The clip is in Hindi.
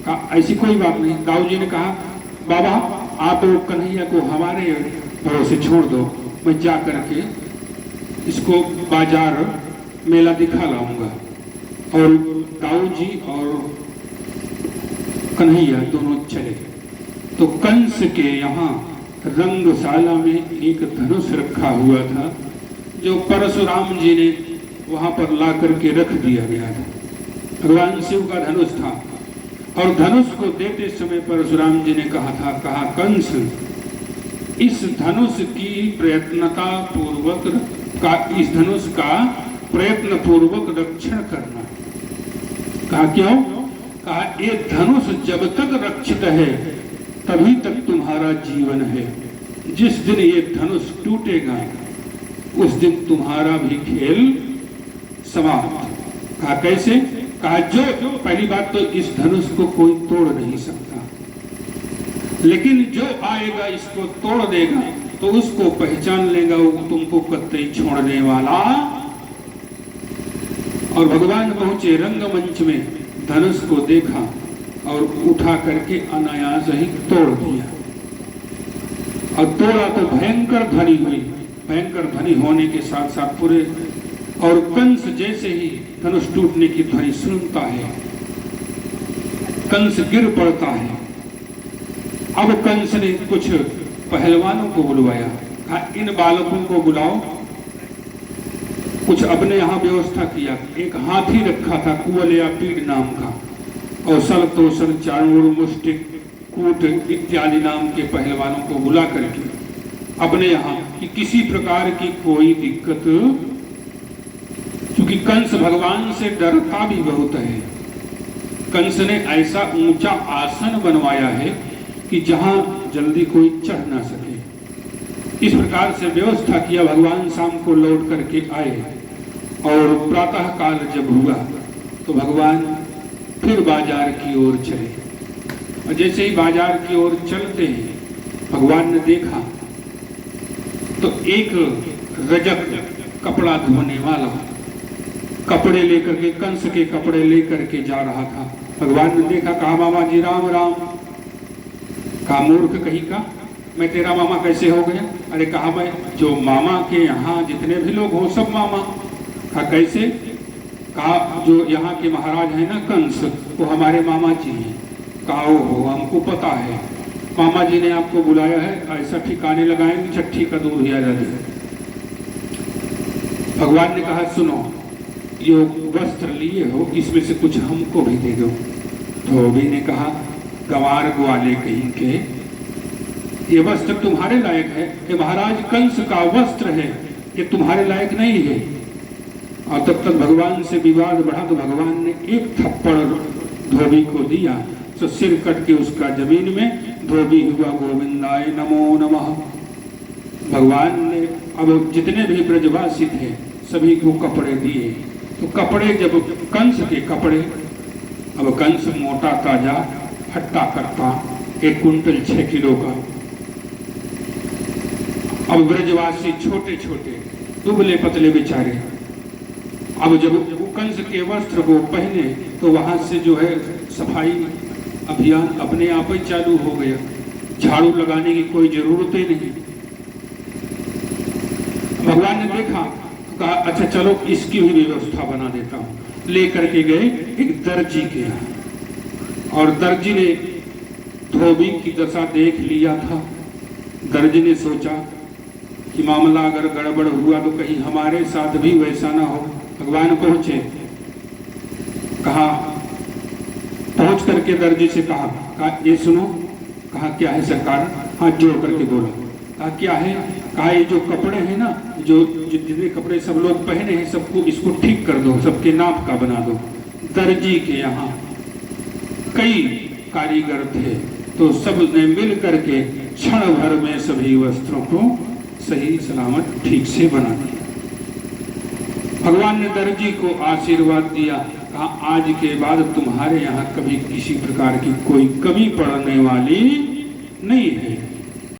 कहा ऐसी कोई बात नहीं। दाऊ जी ने कहा बाबा आप वो कन्हैया को हमारे भरोसे छोड़ दो, मैं जा करके इसको बाजार मेला दिखा लाऊंगा। और दाऊ जी और कन्हैया दोनों चले। तो कंस के यहाँ रंगशाला में एक धनुष रखा हुआ था जो परशुराम जी ने वहां पर ला करके रख दिया गया था। भगवान शिव का धनुष था और धनुष को देते समय परशुराम जी ने कहा कंस इस धनुष की प्रयत्नता पूर्वक इस धनुष का प्रयत्न पूर्वक रक्षण करना। कहा क्यों? कहा ये धनुष जब तक रक्षित है तभी तक तुम्हारा जीवन है, जिस दिन ये धनुष टूटेगा उस दिन तुम्हारा भी खेल समाप्त। कहा कैसे? कहा जो पहली बात तो इस धनुष को कोई तोड़ नहीं सकता, लेकिन जो आएगा इसको तोड़ देगा तो उसको पहचान लेगा वो तुमको कतई छोड़ने वाला। और भगवान पहुंचे रंगमंच में, धनुष को देखा और उठा करके अनायास ही तोड़ दिया। और तोड़ा तो भयंकर ध्वनि हुई। भयंकर ध्वनि होने के साथ साथ पूरे, और कंस जैसे ही धनुष टूटने की ध्वनि सुनता है कंस गिर पड़ता है। अब कंस ने कुछ पहलवानों को बुलवाया, कहा इन बालकों को बुलाओ। कुछ अपने यहाँ व्यवस्था किया। एक हाथी रखा था कुवल या पीड़ नाम का, और सल तोसल चाणूर मुष्टिक कूट इत्यादि नाम के पहलवानों को बुला करके अपने यहाँ कि किसी प्रकार की कोई दिक्कत, क्योंकि कंस भगवान से डरता भी बहुत है। कंस ने ऐसा ऊंचा आसन बनवाया है कि जहां जल्दी कोई चढ़ ना सके। इस प्रकार से व्यवस्था किया। भगवान शाम को लौट करके आए और प्रातः काल जब हुआ तो भगवान फिर बाजार की ओर चले। और जैसे ही बाजार की ओर चलते हैं भगवान ने देखा तो एक रजक कपड़ा धोने वाला कपड़े लेकर के, कंस के कपड़े लेकर के जा रहा था। भगवान ने देखा, कहा मामा जी राम राम। कहा मूर्ख कहीं का, मैं तेरा मामा कैसे हो गया? अरे कहा मैं जो मामा के यहाँ जितने भी लोग हो सब मामा। कहा कैसे? कहा जो यहाँ के महाराज है ना कंस, वो हमारे मामा जी हैं। कहा ओहो हमको पता है, मामा जी ने आपको बुलाया है, ऐसा ठिकाने लगाएंगे छठी का दूध ही आ जाती है। भगवान ने कहा सुनो, ये वस्त्र लिए हो इसमें से कुछ हमको भी दे दो। धोबी ने कहा गंवार ग्वाले कहीं के, ये वस्त्र तुम्हारे लायक है, ये महाराज कंस का वस्त्र है, ये तुम्हारे लायक नहीं है। और तब तक भगवान से विवाद बढ़ा तो भगवान ने एक थप्पड़ धोबी को दिया तो सिर कट के उसका जमीन में। धोबी हुआ गोविंदाय नमो नमः। भगवान ने अब जितने भी ब्रजवासी थे सभी को कपड़े दिए। तो कपड़े जब कंस के कपड़े, अब कंस मोटा ताजा हट्टा कट्टा 1 कुंटल 6 किलो का, अब ब्रजवासी छोटे छोटे दुबले पतले बेचारे। अब जब वो कंस के वस्त्र को पहने तो वहां से जो है सफाई अभियान अपने आप ही चालू हो गया। झाड़ू लगाने की कोई जरूरत ही नहीं। भगवान ने देखा, कहा अच्छा चलो इसकी भी व्यवस्था बना देता हूं। लेकर के गए एक दर्जी के यहाँ, और दर्जी ने धोबी की दशा देख लिया था। दर्जी ने सोचा कि मामला अगर गड़बड़ हुआ तो कहीं हमारे साथ भी वैसा ना हो। भगवान पहुंचे, कहा पहुंच करके दर्जी से कहा ये सुनो। कहा क्या है सरकार? हाथ जोड़ करके बोला। कहा क्या है? कहा ये जो कपड़े हैं ना, जो जितने कपड़े सब लोग पहने हैं सबको इसको ठीक कर दो, सबके नाप का बना दो। दर्जी के यहाँ कई कारीगर थे तो सब ने मिल करके क्षण भर में सभी वस्त्रों को सही सलामत ठीक से बना दिया। भगवान ने दर्जी को आशीर्वाद दिया, कहा आज के बाद तुम्हारे यहाँ कभी किसी प्रकार की कोई कमी पड़ने वाली नहीं है।